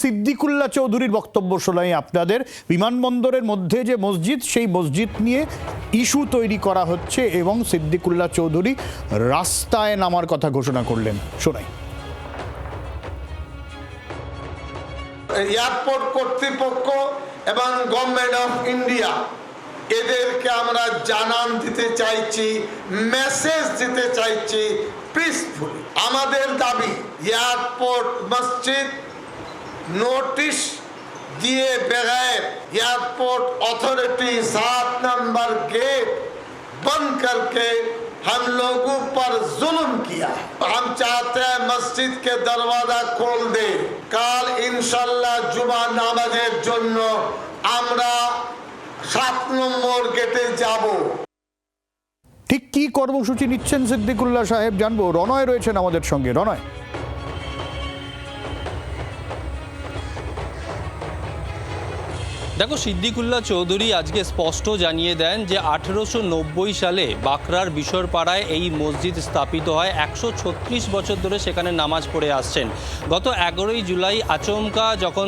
সিদ্দিকুল্লাহ চৌধুরীর বক্তব্য শোনাই আপনাদের। বিমানবন্দরের মধ্যে যে মসজিদ, সেই মসজিদ নিয়ে ইস্যু তৈরি করা হচ্ছে এবং সিদ্দিকুল্লাহ চৌধুরী রাস্তায় নামার কথা ঘোষণা করলেন। শোনাই। এয়ারপোর্ট কর্তৃপক্ষ এবং গভর্নমেন্ট অফ ইন্ডিয়া এদেরকে আমরা জানান দিতে চাইছি, মেসেজ দিতে চাইছি পিসফুলি। আমাদের দাবি এয়ারপোর্ট মসজিদ নোটিশ दिए बगैर एयरपोर्ट अथॉरिटी 7 नंबर गेट बंद करके हम लोगों पर जुल्म किया। हम चाहते हैं मस्जिद के दरवाजा खोल दे। कल इंशाल्लाह जुमा नामाजेर जोन्नो আমরা 7 নম্বর গেটে যাব। ঠিক কি কর্মসূচি নিচ্ছেন সিদ্দিকুল্লাহ সাহেব জানবো। রনয় রয়েছেন আমাদের সঙ্গে। রনয়, দেখো, সিদ্দিকুল্লাহ চৌধুরী আজকে স্পষ্ট জানিয়ে দেন যে 1890 সালে বাঁকড়ার বিশরপাড়ায় এই মসজিদ স্থাপিত হয়। 136 বছর ধরে সেখানে নামাজ পড়ে আসছেন। গত 11ই জুলাই আচমকা যখন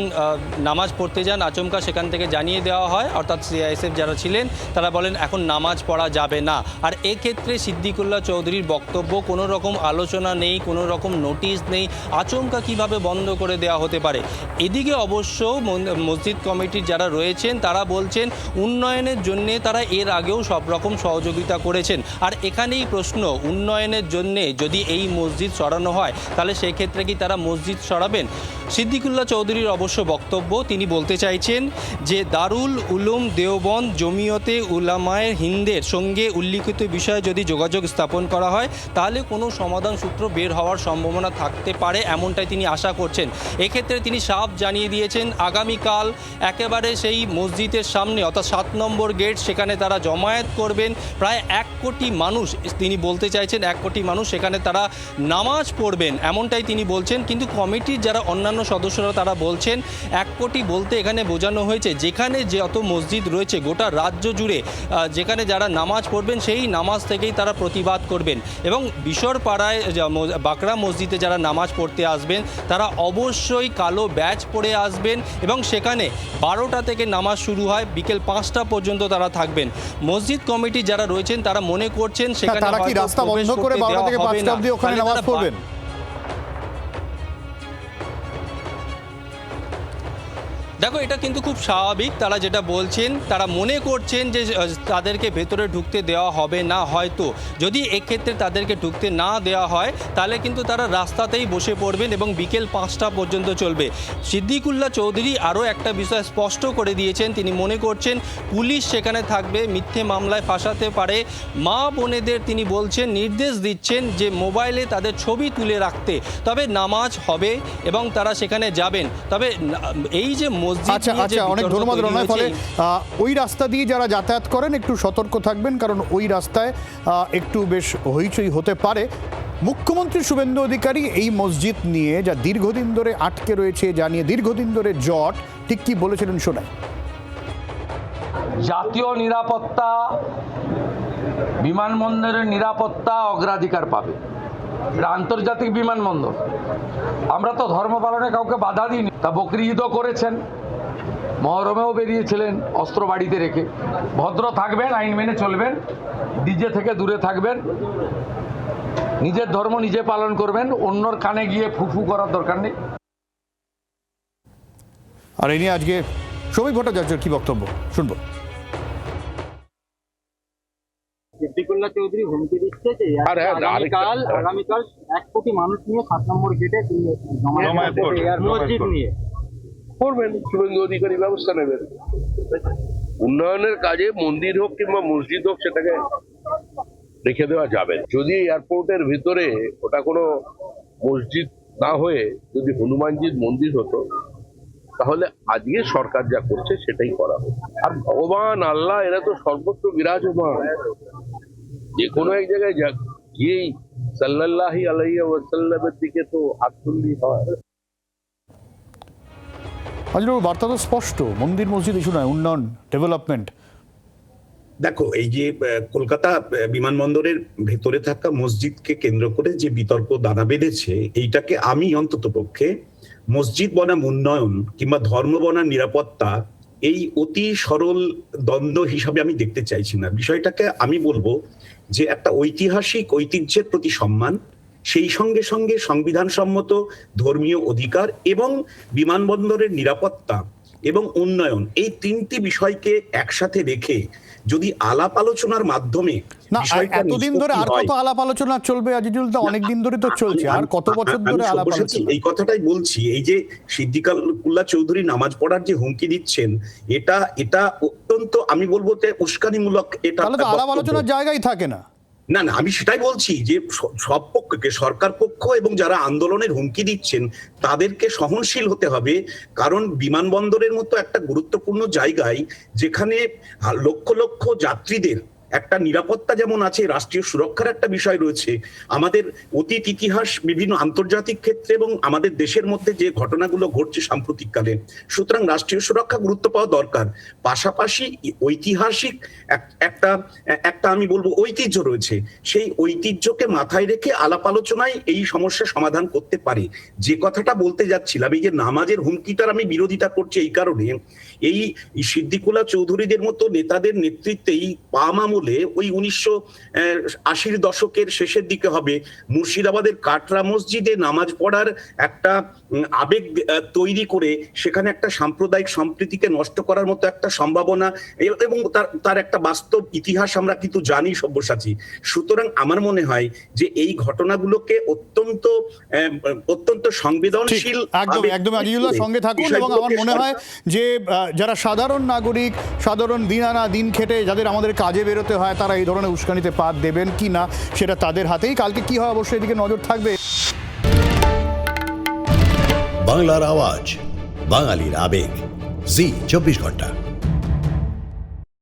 নামাজ পড়তে যান, আচমকা সেখান থেকে জানিয়ে দেওয়া হয়, অর্থাৎ সিআইএসএফ যারা ছিলেন তারা বলেন এখন নামাজ পড়া যাবে না। আর এক্ষেত্রে সিদ্দিকুল্লাহ চৌধুরীর বক্তব্য, কোনো রকম আলোচনা নেই, কোনো রকম নোটিশ নেই, আচমকা কিভাবে বন্ধ করে দেওয়া হতে পারে। এদিকে অবশ্য মসজিদ কমিটির যারা রয়েছেন তারা বলছেন উন্নয়নের জন্য তারা এর আগেও সব রকম সহযোগিতা করেছেন। আর এখানেই প্রশ্ন, উন্নয়নের জন্য যদি এই মসজিদ সরানো হয় তাহলে সেই ক্ষেত্রে কি তারা মসজিদ সরাবেন? সিদ্দিকুল্লাহ চৌধুরীর অবশ্য বক্তব্য, তিনি বলতে চাইছেন যে দারুল উলুম দেওবন্দ জমিয়তে উলামায়ে হিন্দের সঙ্গে উল্লিখিত বিষয়ে যদি যোগাযোগ স্থাপন করা হয় তাহলে কোনো সমাধান সূত্র বের হওয়ার সম্ভাবনা থাকতে পারে, এমনটাই তিনি আশা করছেন। এক্ষেত্রে তিনি সাফ জানিয়ে দিয়েছেন আগামীকাল একেবারে সেই মসজিদের সামনে অর্থাৎ 7 নম্বর গেট, সেখানে তারা জমায়েত করবেন। প্রায় 1 কোটি মানুষ, তিনি বলতে চাইছেন 1 কোটি মানুষ সেখানে তারা নামাজ পড়বেন, এমনটাই তিনি বলছেন। কিন্তু কমিটির যারা অন্যান্য সদস্যরা তারা বলছেন 1 কোটি বলতে এখানে বোঝানো হয়েছে যেখানে যত মসজিদ রয়েছে গোটা রাজ্য জুড়ে যেখানে যারা নামাজ পড়বেন সেই নামাজ থেকেই তারা প্রতিবাদ করবেন। এবং বিশরপাড়ায় বাঁকড়া মসজিদে যারা নামাজ পড়তে আসবেন তারা অবশ্যই কালো ব্যাজ পরে আসবেন এবং সেখানে 12টা থেকে নামাজ শুরু হয়, বিকেল 5টা পর্যন্ত তারা থাকবেন। মসজিদ কমিটি যারা রয়েছেন তারা মনে করছেন সেখানে তারা কি রাস্তা বন্ধ করে 12টা থেকে 5টা অবধি ওখানে নামাজ পড়বেন? দেখো, এটা কিন্তু খুব স্বাভাবিক। তারা যেটা বলছেন, তারা মনে করছেন যে তাদেরকে ভেতরে ঢুকতে দেওয়া হবে না। হয়তো যদি এক্ষেত্রে তাদেরকে ঢুকতে না দেওয়া হয় তাহলে কিন্তু তারা রাস্তাতেই বসে পড়বেন এবং বিকেল 5টা পর্যন্ত চলবে। সিদ্দিকুল্লাহ চৌধুরী আরও একটা বিষয় স্পষ্ট করে দিয়েছেন, তিনি মনে করছেন পুলিশ সেখানে থাকবে, মিথ্যে মামলায় ফাঁসাতে পারে। মা বোনেদের তিনি বলছেন, নির্দেশ দিচ্ছেন যে মোবাইলে তাদের ছবি তুলে রাখতে, তবে নামাজ হবে এবং তারা সেখানে যাবেন। তবে এই যে আচ্ছা, অনেক ধন্যবাদ রনয়। ফলে ওই রাস্তা দিয়ে যারা যাতায়াত করেন একটু সতর্ক থাকবেন, কারণ ওই রাস্তায় একটু বেশ হইচই হতে পারে। মুখ্যমন্ত্রী শুভেন্দু অধিকারী এই মসজিদ নিয়ে যা দীর্ঘদিন ধরে আটকে রয়েছে, যা নিয়ে দীর্ঘদিন ধরে জট, ঠিক কি বলেছিলেন শোনাই। জাতীয় নিরাপত্তা, বিমানবন্দরের নিরাপত্তা অগ্রাধিকার পাবে। এটা আন্তর্জাতিক বিমানবন্দর, আমরা তো ধর্ম পালনে কাউকে বাধা দিইনি। তা বকরি ঈদও করেছেন, মহরমেও বেরিয়েছিলেন অস্ত্র বাড়িতে রেখে। ভদ্র থাকবেন, আইন মেনে চলবেন, ডিজে থেকে দূরে থাকবেন, নিজের ধর্ম নিজে পালন করবেন, অন্যর কানে গিয়ে ফুফু করার দরকার নেই। আর এই নিয়ে আজকে শ্রমিক ভট্টাচার্যের কি বক্তব্য শুনবো। সিদ্দিকুল্লাহ চৌধুরী হুমকি দিচ্ছে যে আগামীকাল 1 কোটি মানুষ নিয়ে 7 নম্বর গেটে মসজিদ নিয়ে করবেন। শুভেন্দু অধিকারী ব্যবস্থা নেবেন। উন্নয়নের কাজে মন্দির হোক কিংবা মসজিদ হোক সেটাকে রেখে দেওয়া যাবে। যদি এয়ারপোর্টের ভিতরে ওটা কোনো মসজিদ না হয়ে যদি হনুমানজির মন্দির হতো তাহলে আজকে সরকার যা করছে সেটাই করা হবে। আর ভগবান আল্লাহ এরা তো সর্বত্র বিরাজমান, যে কোনো এক জায়গায় গিয়েই সাল্লাল্লাহু আলাইহি ওয়াসাল্লামের দিকে তো হাত তুললেই হয়। বার্তা তো স্পষ্ট, মন্দির মসজিদ ইস্যু নয়, উন্নয়ন, ডেভেলপমেন্ট। দেখো, এই যে কলকাতা বিমানবন্দরের ভেতরে থাকা মসজিদকে কেন্দ্র করে যে বিতর্ক দানা বেঁধেছে, এইটাকে আমি অন্তত পক্ষে মসজিদ বনাম উন্নয়ন কিংবা ধর্ম বনাম নিরাপত্তা এই অতি সরল দ্বন্দ্ব হিসাবে আমি দেখতে চাইছি না। বিষয়টাকে আমি বলবো যে একটা ঐতিহাসিক ঐতিহ্যের প্রতি সম্মান, সেই সঙ্গে সঙ্গে সংবিধান সম্মত ধর্মীয় অধিকার এবং বিমানবন্দরের নিরাপত্তা এবং উন্নয়ন, এই তিনটি বিষয়কে একসাথে রেখে যদি আলাপ আলোচনার মাধ্যমে না, বিষয়টা এতদিন ধরে আর নিষ্পত্তি কত হয়। আলাপ আলোচনা চলবে আজিজুল? তো অনেক দিন ধরে তো চলছে, আর কত বছর ধরে আলাপ আলোচনা? এই কথাটাই বলছি, এই যে সিদ্দিকুল্লাহ চৌধুরী নামাজ পড়ার যে হুমকি দিচ্ছেন, এটা অত্যন্ত, আমি বলবো যে উস্কানিমূলক। এটা তাহলে তো আলাপ আলোচনার জায়গাই থাকে না। না না, আমি সেটাই বলছি যে সব পক্ষকে, সরকার পক্ষ এবং যারা আন্দোলনের হুমকি দিচ্ছেন তাদেরকে সহনশীল হতে হবে। কারণ বিমানবন্দরের মতো একটা গুরুত্বপূর্ণ জায়গায়, যেখানে লক্ষ লক্ষ যাত্রীদের একটা নিরাপত্তা যেমন আছে, রাষ্ট্রীয় সুরক্ষার একটা বিষয় রয়েছে, আমাদের অতীত ইতিহাস বিভিন্ন আন্তর্জাতিক ক্ষেত্রে এবং আমাদের দেশের মধ্যে যে ঘটনাগুলো ঘটছে সাম্প্রতিককালে, সুতরাং রাষ্ট্রীয় সুরক্ষা গুরুত্ব পাওয়া দরকার। পাশাপাশি ঐতিহাসিক একটা আমি বলবো ঐতিহ্য রয়েছে, সেই ঐতিহ্যকে মাথায় রেখে আলাপ আলোচনায় এই সমস্যা সমাধান করতে পারে। যে কথাটা বলতে যাচ্ছিলাম, এই যে নামাজের হুমকিটার আমি বিরোধিতা করছি এই কারণে, এই সিদ্দিকুল্লাহ চৌধুরীদের মতো নেতাদের নেতৃত্বেই পাম আমলে ওই 1980 দশকের শেষের দিকে হবে মুর্শিদাবাদের কাটরা মসজিদে নামাজ পড়ার একটা আবেগ তৈরি করে সেখানে একটা সাম্প্রদায়িক সম্প্রীতিকে নষ্ট করার মতো একটা সম্ভাবনা এবং তার একটা বাস্তব ইতিহাস আমরা কিন্তু জানি সব্যসাচী। সুতরাং আমার মনে হয় যে এই ঘটনাগুলোকে অত্যন্ত সংবেদনশীল, একদম আজিজুল্লাহ সঙ্গে থাকুন। এবং আমার মনে হয় যে যারা সাধারণ নাগরিক, সাধারণ দিন আনা দিন খেটে যাদের আমাদের কাজে বেরোতে হয়, তারা এই ধরনের উস্কানিতে পা দেবেন কি না সেটা তাদের হাতেই। কালকে কি হয় অবশ্যই এদিকে নজর থাকবে। বাংলার আওয়াজ, বাঙালির আবেগ, জি 24 ঘন্টা।